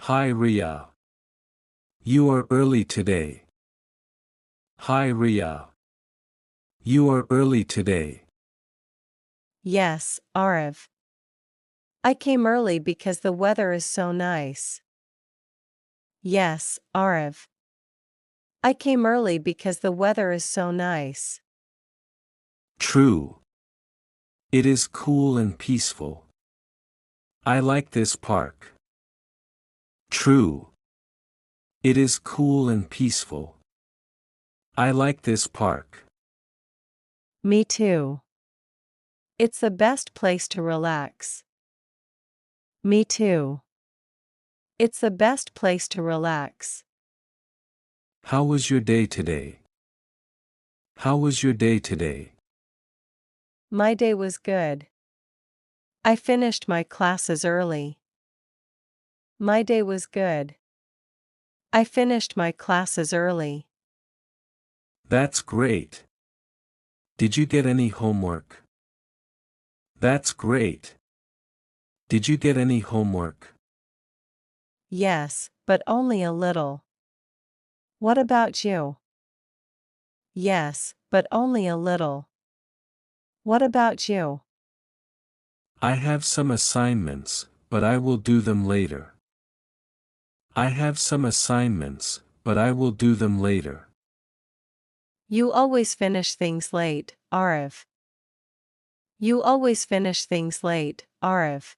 Hi Ria. You are early today. Hi Ria. You are early today. Yes, Arav. I came early because the weather is so nice. Yes, Arav. I came early because the weather is so nice. True. It is cool and peaceful. I like this park. True. It is cool and peaceful. I like this park. Me too. It's the best place to relax. Me too. It's the best place to relax. How was your day today? How was your day today? My day was good. I finished my classes early. My day was good. I finished my classes early. That's great. Did you get any homework? That's great. Did you get any homework? Yes, but only a little. What about you? Yes, but only a little. What about you? I have some assignments, but I will do them later. I have some assignments, but I will do them later. You always finish things late, Arav. You always finish things late, Arav.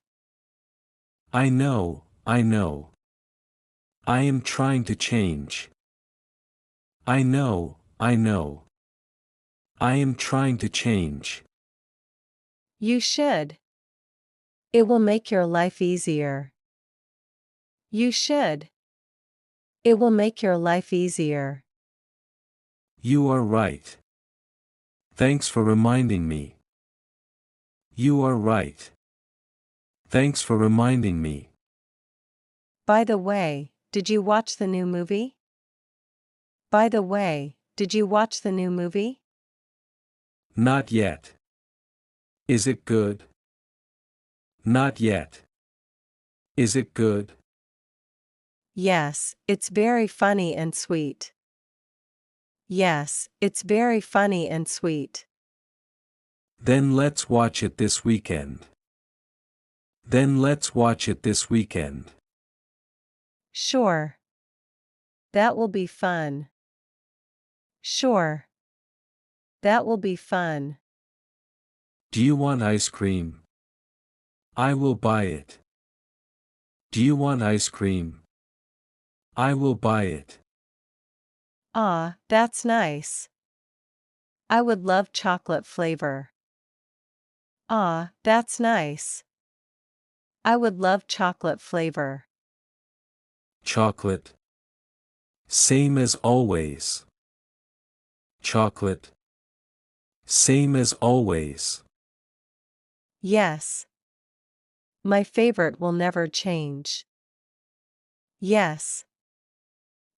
I know, I know. I am trying to change. I know, I know. I am trying to change. You should. It will make your life easier. You should. It will make your life easier. You are right. Thanks for reminding me. You are right. Thanks for reminding me. By the way, did you watch the new movie? By the way, did you watch the new movie? Not yet. Is it good? Not yet. Is it good? Yes, it's very funny and sweet. Yes, it's very funny and sweet. Then let's watch it this weekend. Then let's watch it this weekend. Sure. That will be fun. Sure. That will be fun. Do you want ice cream? I will buy it. Do you want ice cream? I will buy it. Ah, that's nice. I would love chocolate flavor. Ah, that's nice. I would love chocolate flavor. Chocolate. Same as always. Chocolate. Same as always. Yes. My favorite will never change. Yes.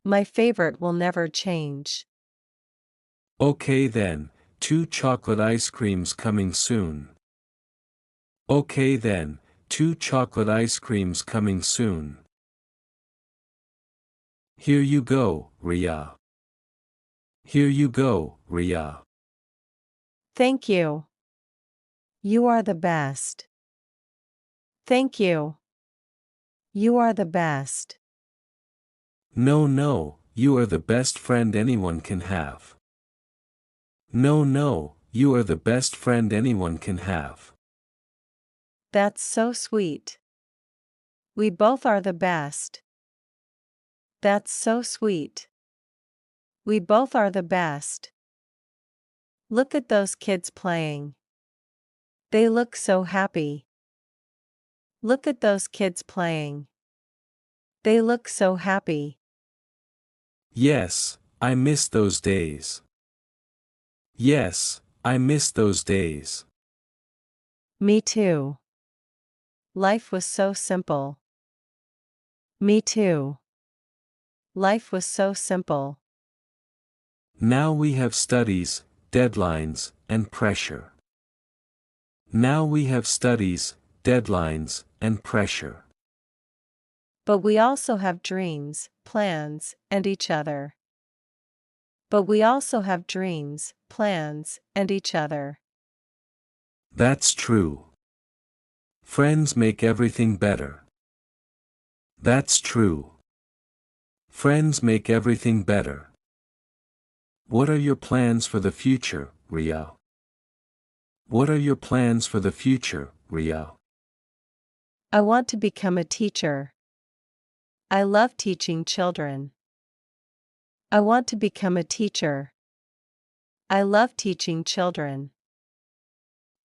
My favorite will never change. Okay then, 2 chocolate ice creams coming soon. Okay then, 2 chocolate ice creams coming soon. Here you go, Ria. Here you go, Ria. Thank you. You are the best. Thank you. You are the best. No, no, you are the best friend anyone can have. No, no, you are the best friend anyone can have. That's so sweet. We both are the best. That's so sweet. We both are the best. Look at those kids playing. They look so happy. Look at those kids playing. They look so happy. Yes, I miss those days. Yes, I miss those days. Me too. Life was so simple. Me too. Life was so simple. Now we have studies, deadlines, and pressure. Now we have studies, deadlines, and pressure. But we also have dreams, plans, and each other. But we also have dreams, plans, and each other. That's true. Friends make everything better. That's true. Friends make everything better. What are your plans for the future, Ria? What are your plans for the future, Ria? I want to become a teacher. I love teaching children. I want to become a teacher. I love teaching children.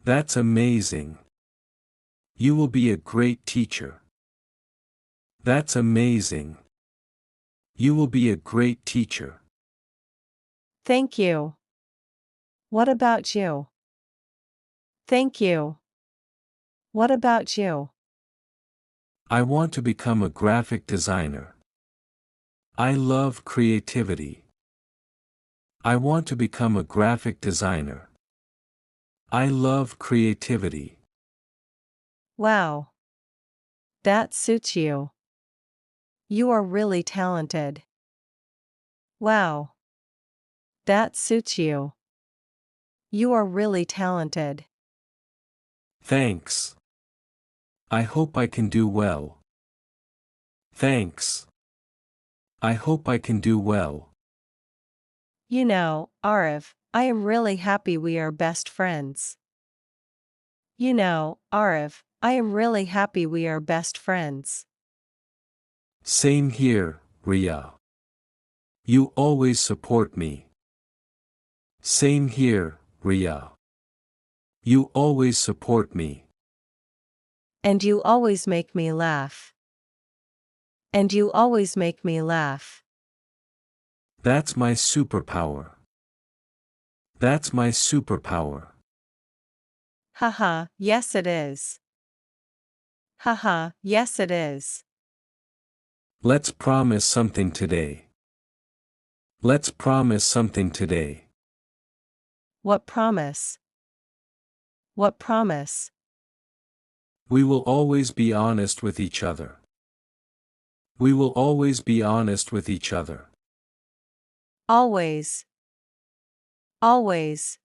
That's amazing. You will be a great teacher. That's amazing. You will be a great teacher. Thank you. What about you? Thank you. What about you? I want to become a graphic designer. I love creativity. I want to become a graphic designer. I love creativity. Wow. That suits you. You are really talented. Wow. That suits you. You are really talented. Thanks. I hope I can do well. Thanks. I hope I can do well. You know, Arif, I am really happy we are best friends. You know, Arif, I am really happy we are best friends. Same here, Ria. You always support me. Same here, Ria. You always support me. And you always make me laugh. And you always make me laugh. That's my superpower. That's my superpower. Haha, yes it is. Haha, yes it is. Let's promise something today. Let's promise something today. What promise? What promise? We will always be honest with each other. We will always be honest with each other. Always. Always.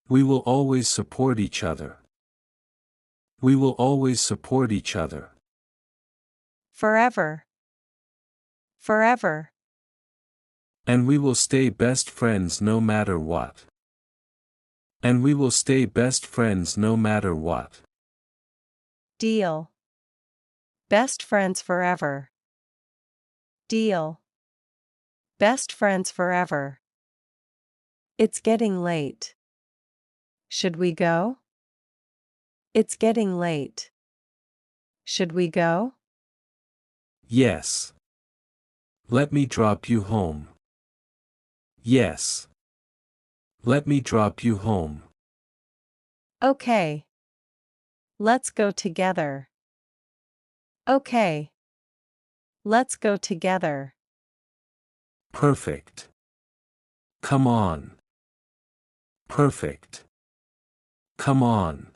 We will always support each other. We will always support each other. Forever. Forever. And we will stay best friends no matter what. And we will stay best friends no matter what. Deal. Best friends forever. Deal. Best friends forever. It's getting late. Should we go? It's getting late. Should we go? Yes. Let me drop you home. Yes. Let me drop you home. Okay. Let's go together. Okay. Let's go together. Perfect. Come on. Perfect. Come on.